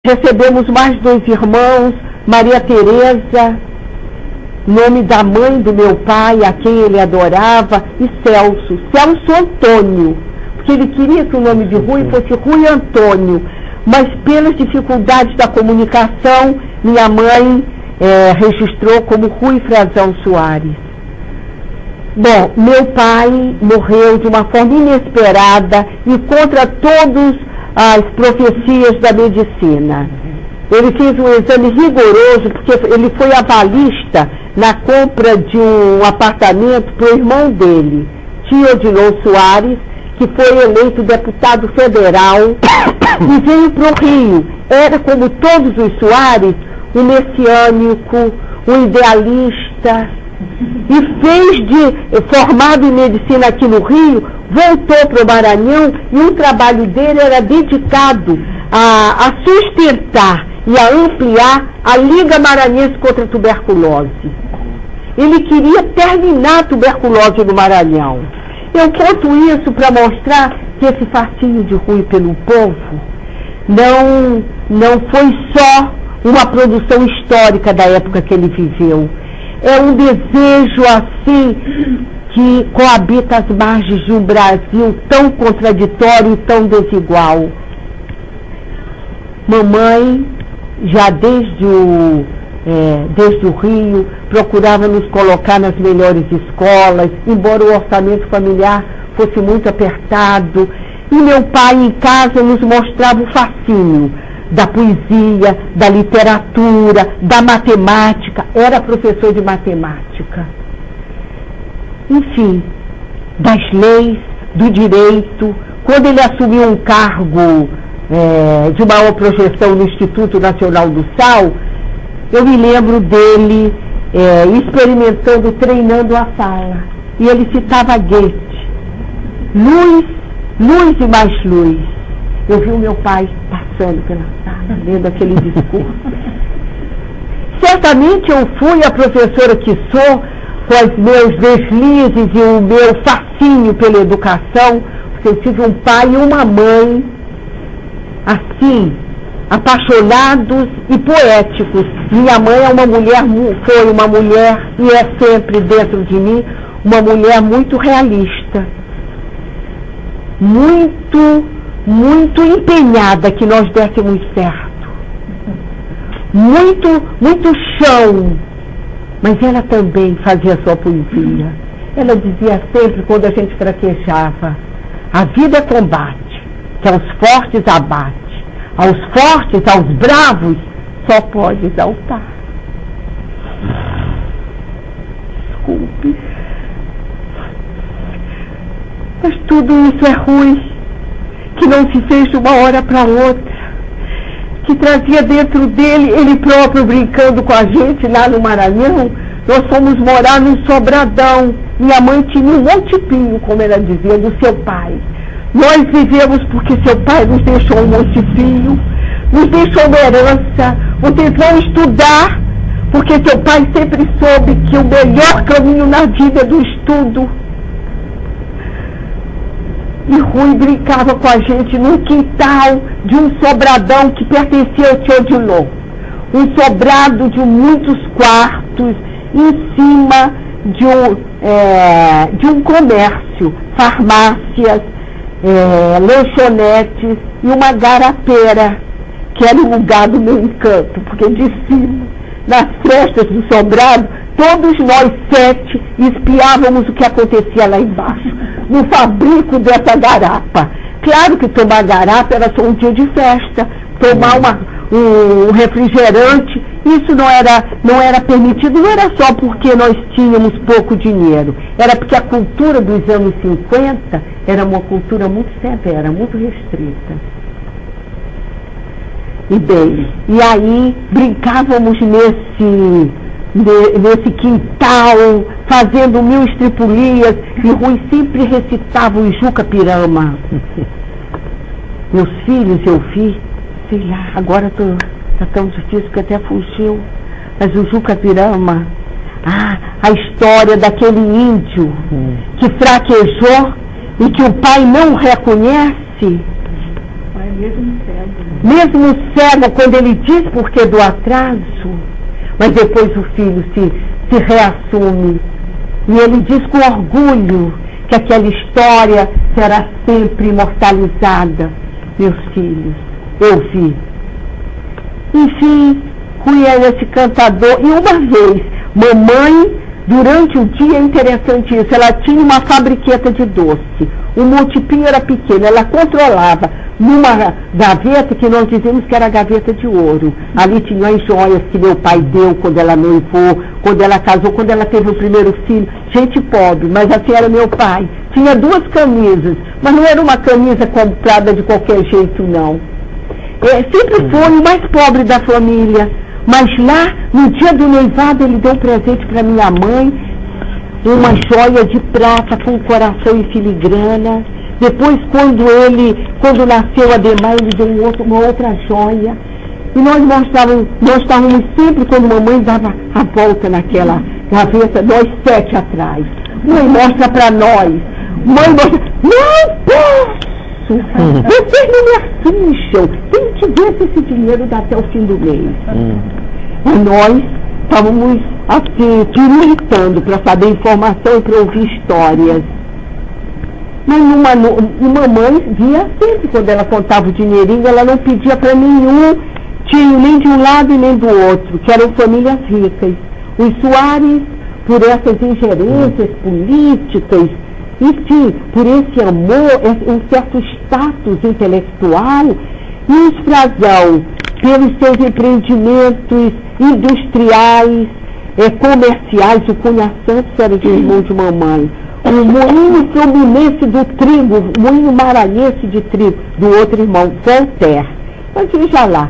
Recebemos mais 2 irmãos, Maria Teresa, nome da mãe do meu pai, a quem ele adorava, e Celso Antônio, porque ele queria que o nome de Rui fosse Rui Antônio, mas pelas dificuldades da comunicação, minha mãe registrou como Rui Frazão Soares. Bom, meu pai morreu de uma forma inesperada e contra todas as profecias da medicina. Ele fez um exame rigoroso, porque ele foi avalista na compra de um apartamento para o irmão dele, tio Odilon Soares, que foi eleito deputado federal e veio para o Rio. Era, como todos os Soares, um messiânico, um idealista, e formado em medicina aqui no Rio, voltou para o Maranhão e o trabalho dele era dedicado a sustentar e a ampliar a Liga Maranhense contra a Tuberculose. Ele queria terminar a tuberculose no Maranhão. Eu conto isso para mostrar que esse fascínio de Rui pelo povo não foi só uma produção histórica da época que ele viveu. É um desejo assim que coabita as margens de um Brasil tão contraditório e tão desigual. Mamãe, já desde o Rio, procurava nos colocar nas melhores escolas, embora o orçamento familiar fosse muito apertado. E meu pai, em casa, nos mostrava o fascínio da poesia, da literatura, da matemática. Era professor de matemática. Enfim, das leis, do direito. Quando ele assumiu um cargo de maior projeção no Instituto Nacional do Sal, eu me lembro dele experimentando, treinando a fala. E ele citava Goethe. Luz, luz e mais luz. Eu vi o meu pai passando pela sala, lendo aquele discurso. Certamente eu fui a professora que sou, com os meus deslizes e o meu fascínio pela educação, porque eu tive um pai e uma mãe, assim, apaixonados e poéticos. Minha mãe foi uma mulher, e é sempre dentro de mim, uma mulher muito realista. Muito empenhada que nós dessemos certo. Muito chão. Mas ela também fazia sua poesia. Ela dizia sempre, quando a gente fraquejava: a vida é combate, que aos fortes abate, aos fortes, aos bravos, só pode exaltar. Desculpe. Mas tudo isso é ruim, que não se fez de uma hora para outra, que trazia dentro dele, ele próprio brincando com a gente lá no Maranhão. Nós fomos morar num sobradão. Minha mãe tinha um montipinho, como ela dizia, do seu pai. Nós vivemos porque seu pai nos deixou um montipinho, nos deixou uma herança, o tentou estudar, porque seu pai sempre soube que o melhor caminho na vida é do estudo. E Rui brincava com a gente num quintal de um sobradão que pertencia ao tio Odilon. Um sobrado de muitos quartos, em cima de um comércio, farmácias, lanchonetes e uma garapeira, que era o lugar do meu encanto, porque de cima, nas frestas do sobrado, todos nós 7 espiávamos o que acontecia lá embaixo, no fabrico dessa garapa. Claro que tomar garapa era só um dia de festa, tomar um refrigerante, isso não era permitido, não era só porque nós tínhamos pouco dinheiro, era porque a cultura dos anos 50 era uma cultura muito severa, muito restrita. E bem, e aí brincávamos nesse quintal, fazendo 1000 estripulias, e Rui sempre recitava o Juca Pirama. Meus filhos eu vi, sei lá, agora tá tão difícil que até fugiu, mas o Juca Pirama, a história daquele índio que fraquejou e que o pai não reconhece. Mesmo cego, quando ele diz porque do atraso, mas depois o filho se reassume. E ele diz com orgulho que aquela história será sempre imortalizada. Meus filhos, eu vi. Enfim, fui a esse cantador, e uma vez, mamãe, durante o dia, é interessante isso, ela tinha uma fabriqueta de doce, o multipinho era pequeno, ela controlava numa gaveta que nós dizemos que era a gaveta de ouro. Ali tinham as joias que meu pai deu quando ela noivou, quando ela casou, quando ela teve o primeiro filho. Gente pobre, mas assim era meu pai. Tinha 2 camisas, mas não era uma camisa comprada de qualquer jeito, não. Sempre foi o mais pobre da família. Mas lá, no dia do noivado, ele deu um presente para minha mãe, uma joia de prata com coração e filigrana. Depois, quando nasceu Ademar, ele deu uma outra joia. E nós estávamos sempre, quando mamãe dava a volta naquela gaveta, nós 7 atrás. Mãe, mostra para nós. Mãe, mostra. Não posso! Vocês não me assustam. Tem que ver se esse dinheiro dá até o fim do mês. E nós estávamos assim, pirulitando para saber informação e para ouvir histórias. Mas mamãe via sempre, quando ela contava o dinheirinho, ela não pedia para nenhum tio, nem de um lado e nem do outro, que eram famílias ricas. Os Soares, por essas ingerências políticas, enfim, por esse amor, um certo status intelectual, e os Frazão, pelos seus empreendimentos industriais, comerciais. O Cunha Santos era de irmão de mamãe. O moinho fluminense do trigo, o moinho maranhense de trigo, do outro irmão, Voltaire. Mas veja lá,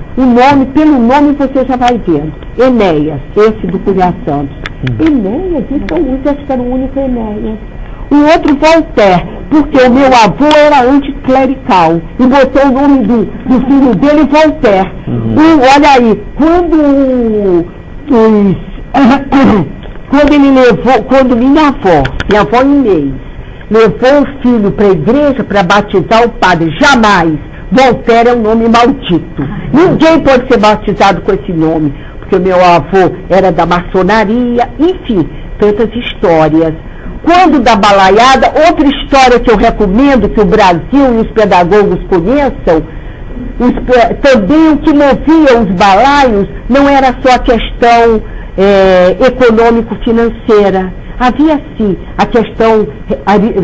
pelo nome você já vai vendo. Enéas, esse do Cunha Santos. Enéas, então acho que era o único Enéas. O outro Voltaire, porque o meu avô era anticlerical e botou o nome do filho dele Voltaire. Olha aí, quando minha avó Inês, levou o filho para a igreja para batizar o padre, jamais, Voltaire é um nome maldito. Ninguém pode ser batizado com esse nome, porque o meu avô era da maçonaria, enfim, tantas histórias. Quando da balaiada, outra história que eu recomendo que o Brasil e os pedagogos conheçam, também o que movia os balaios não era só a questão econômico-financeira. Havia sim a questão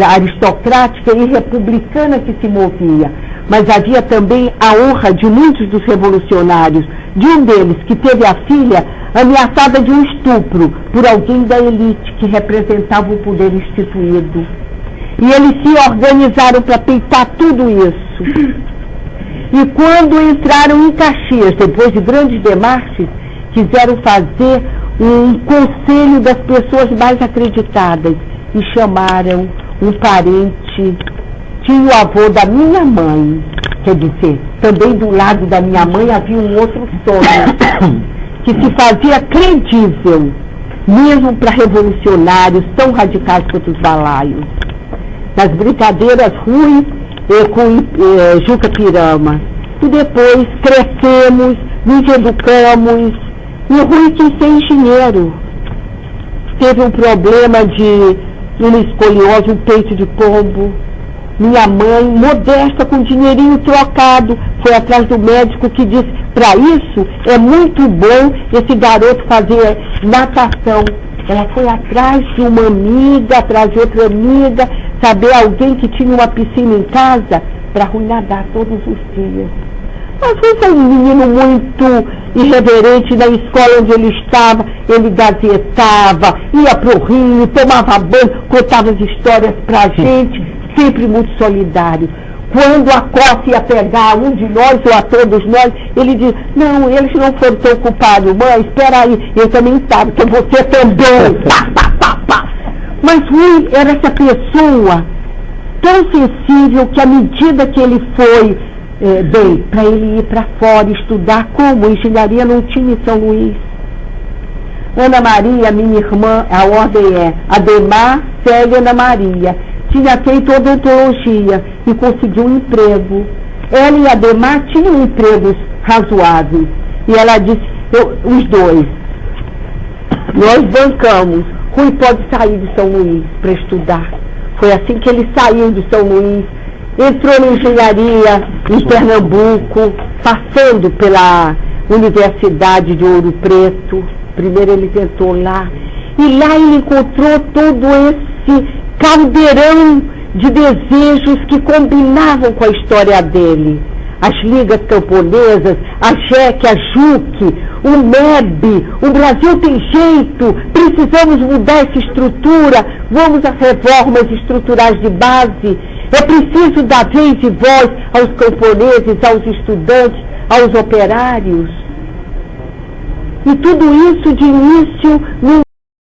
aristocrática e republicana que se movia, mas havia também a honra de muitos dos revolucionários, de um deles que teve a filha ameaçada de um estupro por alguém da elite que representava o poder instituído. E eles se organizaram para peitar tudo isso. E quando entraram em Caxias, depois de grandes demarches, quiseram fazer um conselho das pessoas mais acreditadas e chamaram um parente, tio-avô da minha mãe. Quer dizer, também do lado da minha mãe havia um outro sonho que se fazia credível, mesmo para revolucionários tão radicais quanto os balaios. Nas brincadeiras Rui com Juca Pirama. E depois crescemos, nos educamos, e o Rui quis ser engenheiro. Teve um problema de uma escoliose, um peito de pombo. Minha mãe, modesta, com dinheirinho trocado, foi atrás do médico que disse, para isso é muito bom esse garoto fazer natação. Ela foi atrás de uma amiga, atrás de outra amiga, saber alguém que tinha uma piscina em casa para Rui nadar todos os dias. Mas foi um menino muito irreverente. Na escola onde ele estava, ele gazetava, ia pro Rio, tomava banho, contava as histórias pra gente, sempre muito solidário. Quando a coça ia pegar um de nós ou a todos nós, ele diz, não, eles não foram tão culpados, mãe, espera aí, eu também sabe que você também. Pá, pá, pá, pá. Mas Rui era essa pessoa tão sensível que à medida que ele foi bem, para ele ir para fora estudar como engenharia não tinha em São Luís. Ana Maria, minha irmã, a ordem é Ademar, Célia, Ana Maria. Tinha feito odontologia e conseguiu um emprego. Ela e Ademar tinham empregos razoáveis. E ela disse, os dois, nós bancamos. Rui pode sair de São Luís para estudar. Foi assim que ele saiu de São Luís, entrou na engenharia em Pernambuco, passando pela Universidade de Ouro Preto. Primeiro ele tentou lá. E lá ele encontrou todo esse caldeirão de desejos que combinavam com a história dele. As ligas camponesas, a JEC, a JUC, o MEB, o Brasil tem jeito, precisamos mudar essa estrutura, vamos às reformas estruturais de base, é preciso dar vez e voz aos camponeses, aos estudantes, aos operários. E tudo isso de início